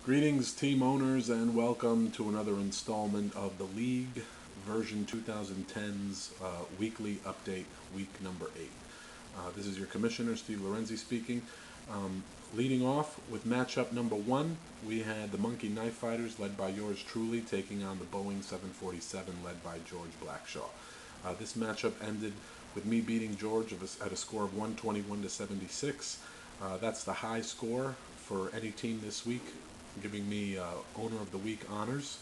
Greetings, team owners, and welcome to another installment of the League version 2010's weekly update, week number 8. This is your commissioner, Steve Lorenzi, speaking. Leading off with matchup number 1, we had the Monkey Knife Fighters, led by yours truly, taking on the Boeing 747, led by George Blackshaw. This matchup ended with me beating George at a score of 121 to 76. That's the high score for any team this week, giving me Owner of the Week honors.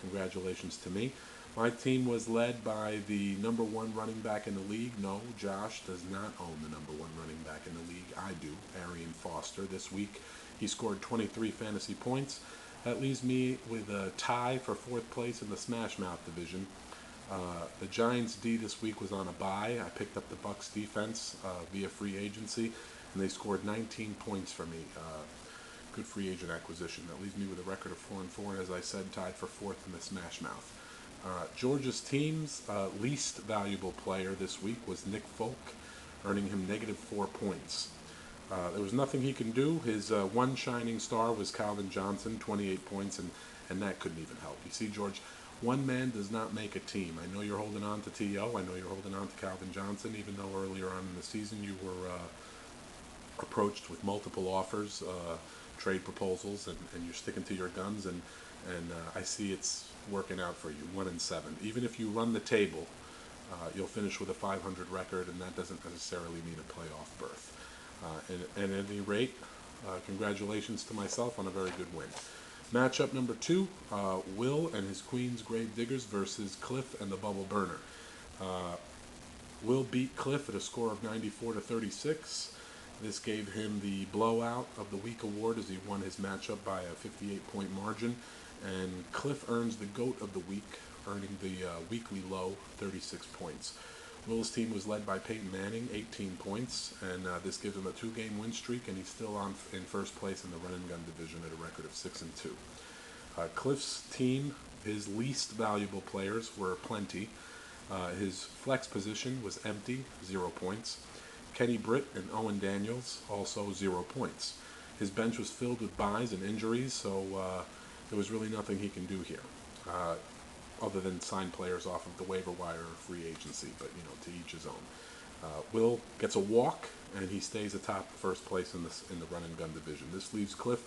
Congratulations to me. My team was led by the number 1 running back in the league. No, Josh does not own the number 1 running back in the league. I do, Arian Foster. This week he scored 23 fantasy points. That leaves me with a tie for 4th place in the Smash Mouth division. The Giants D this week was on a bye. I picked up the Bucks defense via free agency, and they scored 19 points for me. Good free agent acquisition. That leaves me with a record of 4-4, and as I said, tied for 4th in the Smash Mouth. Georgia's team's least valuable player this week was Nick Folk, earning him -4 points. There was nothing he can do. His one shining star was Calvin Johnson, 28 points, and that couldn't even help. You see, George, one man does not make a team. I know you're holding on to T.O. I know you're holding on to Calvin Johnson, even though earlier on in the season you were approached with multiple offers, trade proposals, and you're sticking to your guns, and I see it's working out for you, 1-7. Even if you run the table, you'll finish with a 500 record, and that doesn't necessarily mean a playoff berth. And at any rate, congratulations to myself on a very good win. Matchup number 2, Will and his Queen's Grave Diggers versus Cliff and the Bubble Burner. Will beat Cliff at a score of 94 to 36. This gave him the Blowout of the Week award as he won his matchup by a 58-point margin. And Cliff earns the GOAT of the Week, earning the weekly low, 36 points. Will's team was led by Peyton Manning, 18 points, and this gives him a 2-game win streak, and he's still in first place in the run and gun division at a record of 6-2. Cliff's team, his least valuable players were plenty. His flex position was empty, 0 points. Kenny Britt and Owen Daniels, also 0 points. His bench was filled with buys and injuries, so there was really nothing he can do here, other than sign players off of the waiver wire or free agency, but to each his own. Will gets a walk, and he stays atop first place in the run and gun division. This leaves Cliff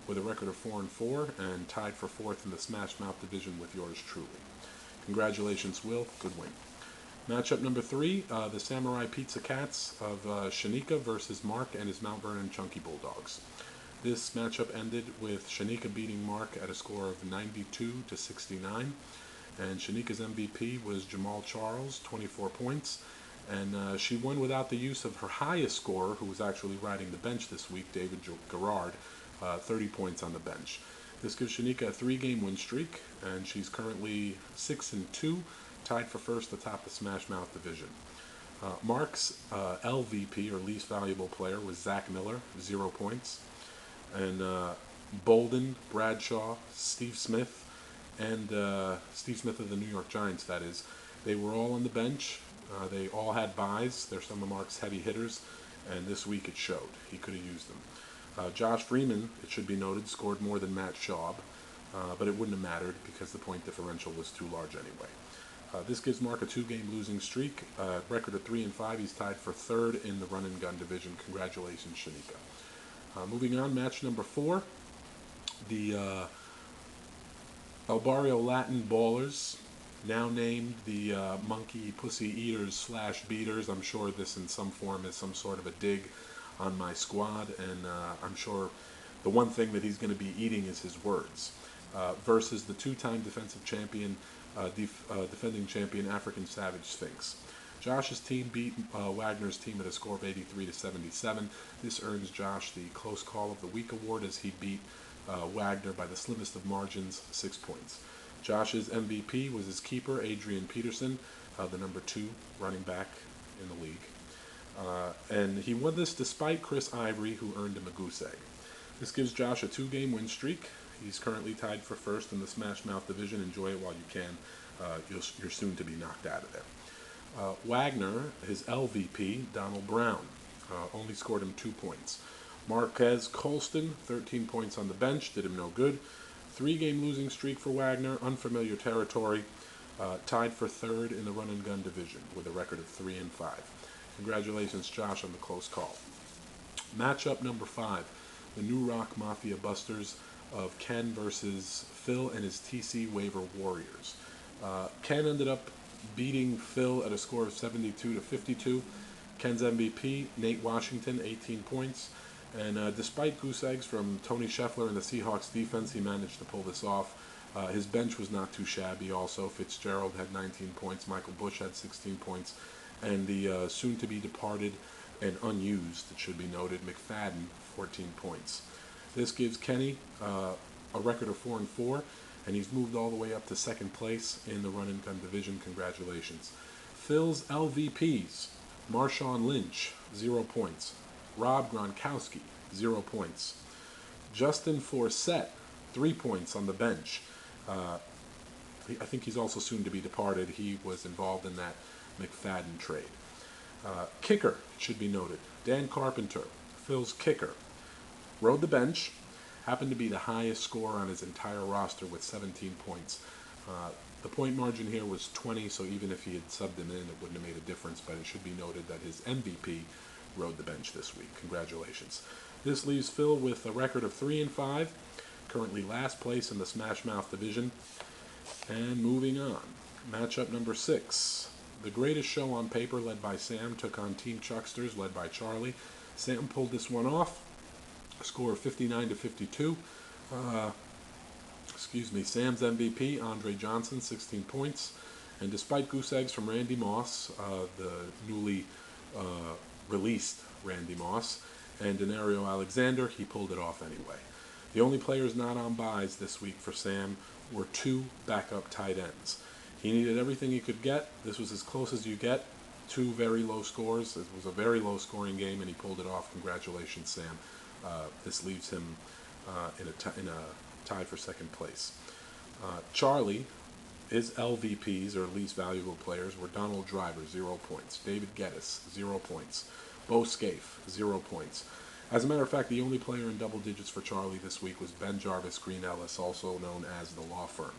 with a record of 4-4 and tied for 4th in the Smash Mouth division with yours truly. Congratulations, Will. Good win. Matchup number 3, the Samurai Pizza Cats of Shanika versus Mark and his Mount Vernon Chunky Bulldogs. This matchup ended with Shanika beating Mark at a score of 92 to 69, and Shanika's MVP was Jamal Charles, 24 points, and she won without the use of her highest scorer, who was actually riding the bench this week, David Garrard, 30 points on the bench. This gives Shanika a 3-game win streak, and she's currently 6-2, tied for 1st atop the Smash Mouth division. Mark's LVP, or least valuable player, was Zach Miller, 0 points. And Bolden, Bradshaw, Steve Smith, and Steve Smith of the New York Giants, that is, they were all on the bench. They all had buys. They're some of Mark's heavy hitters, and this week it showed. He could have used them. Josh Freeman, it should be noted, scored more than Matt Schaub, but it wouldn't have mattered because the point differential was too large anyway. This gives Mark a 2-game losing streak, record of 3-5. He's tied for 3rd in the run and gun division. Congratulations, Shanika. Moving on, match number 4, the El Barrio Latin Ballers, now named the Monkey Pussy Eaters / Beaters. I'm sure this in some form is some sort of a dig on my squad, and I'm sure the one thing that he's going to be eating is his words, versus the 2-time defensive champion, defending champion African Savage Sphinx. Josh's team beat Wagner's team at a score of 83 to 77. This earns Josh the Close Call of the Week award, as he beat Wagner by the slimmest of margins, 6 points. Josh's MVP was his keeper, Adrian Peterson, the number 2 running back in the league. And he won this despite Chris Ivory, who earned him a goose egg. This gives Josh a 2-game win streak. He's currently tied for 1st in the Smash Mouth division. Enjoy it while you can. You're soon to be knocked out of there. Wagner, his LVP, Donald Brown, only scored him 2 points. Marquez Colston, 13 points on the bench, did him no good. 3-game losing streak for Wagner, unfamiliar territory. Tied for third in the run and gun division with a record of 3-5. Congratulations, Josh, on the close call. Matchup number 5, the New Rock Mafia Busters of Ken versus Phil and his TC Waiver Warriors. Ken ended up beating Phil at a score of 72-52. Ken's MVP, Nate Washington, 18 points. And despite goose eggs from Tony Scheffler and the Seahawks defense, he managed to pull this off. His bench was not too shabby also. Fitzgerald had 19 points, Michael Bush had 16 points, and the soon-to-be departed and unused, it should be noted, McFadden, 14 points. This gives Kenny a record of 4-4, and he's moved all the way up to second place in the run and gun division. Congratulations. Phil's LVPs, Marshawn Lynch, 0 points. Rob Gronkowski, 0 points. Justin Forsett, 3 points on the bench. I think he's also soon to be departed. He was involved in that McFadden trade. Kicker, it should be noted. Dan Carpenter, Phil's kicker. Rode the bench, happened to be the highest scorer on his entire roster with 17 points. The point margin here was 20, so even if he had subbed him in, it wouldn't have made a difference, but it should be noted that his MVP rode the bench this week. Congratulations. This leaves Phil with a record of 3-5, currently last place in the Smash Mouth division. And moving on, matchup number 6. The Greatest Show on Paper, led by Sam, took on Team Chucksters, led by Charlie. Sam pulled this one off, a score of 59-52. Sam's MVP, Andre Johnson, 16 points. And despite goose eggs from Randy Moss, the newly released Randy Moss, and Denario Alexander, he pulled it off anyway. The only players not on buys this week for Sam were 2 backup tight ends. He needed everything he could get. This was as close as you get. 2 very low scores. It was a very low scoring game, and he pulled it off. Congratulations, Sam. This leaves him in a tie for second place. Charlie, his LVPs, or least valuable players, were Donald Driver, 0 points. David Geddes, 0 points. Bo Scaife, 0 points. As a matter of fact, the only player in double digits for Charlie this week was Ben Jarvis Green Ellis, also known as the Law Firm.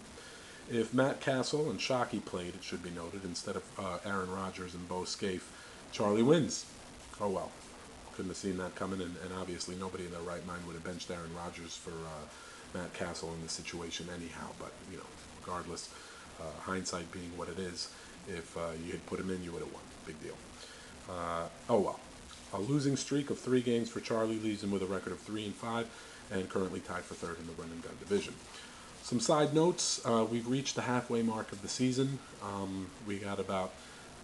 If Matt Castle and Shockey played, it should be noted, instead of Aaron Rodgers and Bo Scaife, Charlie wins. Oh well, couldn't have seen that coming, and obviously nobody in their right mind would have benched Aaron Rodgers for Matt Castle in this situation anyhow, but, regardless, hindsight being what it is, if you had put him in, you would have won. Big deal. Oh well. A losing streak of 3 games for Charlie leaves him with a record of 3-5 and currently tied for third in the run and gun division. Some side notes, we've reached the halfway mark of the season. We got about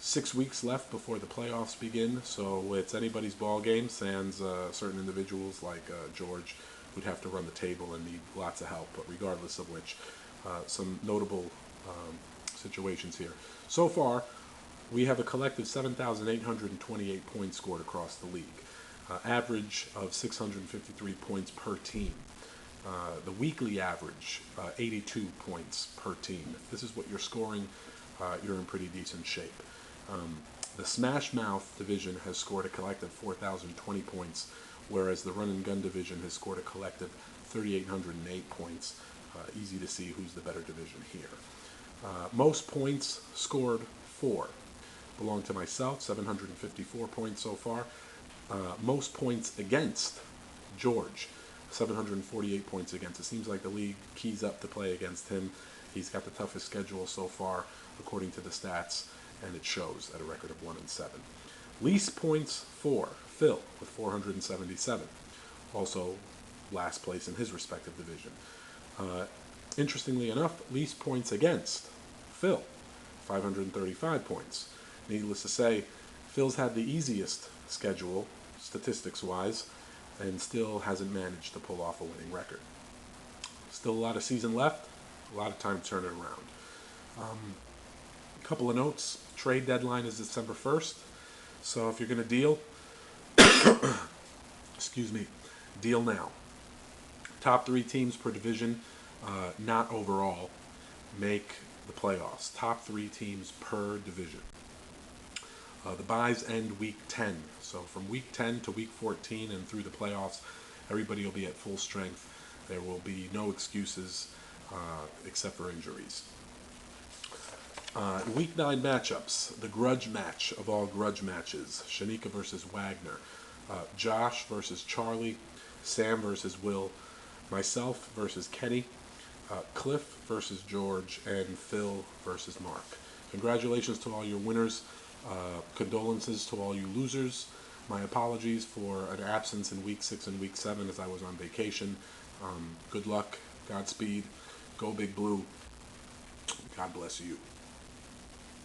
6 weeks left before the playoffs begin, so it's anybody's ball game, sans certain individuals like George who'd have to run the table and need lots of help, but regardless of which, some notable situations here. So far, we have a collective 7,828 points scored across the league, average of 653 points per team. The weekly average, 82 points per team. If this is what you're scoring, you're in pretty decent shape. The Smash Mouth division has scored a collective 4,020 points, whereas the Run and Gun division has scored a collective 3,808 points. Easy to see who's the better division here. Most points scored for belong to myself, 754 points so far. Most points against, George, 748 points against. It seems like the league keys up to play against him. He's got the toughest schedule so far, according to the stats, and it shows at a record of 1-7. Least points for Phil with 477, also last place in his respective division. Interestingly enough, least points against Phil, 535 points. Needless to say, Phil's had the easiest schedule, statistics-wise, and still hasn't managed to pull off a winning record. Still a lot of season left, a lot of time to turn it around. A couple of notes. Trade deadline is December 1st, so if you're going to deal, deal now. Top 3 teams per division, not overall, make the playoffs. Top 3 teams per division. The byes end week 10. So from week 10 to week 14 and through the playoffs, everybody will be at full strength. There will be no excuses except for injuries. Week 9 matchups, the grudge match of all grudge matches, Shanika versus Wagner, Josh versus Charlie, Sam versus Will, myself versus Kenny, Cliff versus George, and Phil versus Mark. Congratulations to all your winners. Condolences to all you losers. My apologies for an absence in week 6 and week 7 as I was on vacation. Good luck, Godspeed, go Big Blue. God bless you.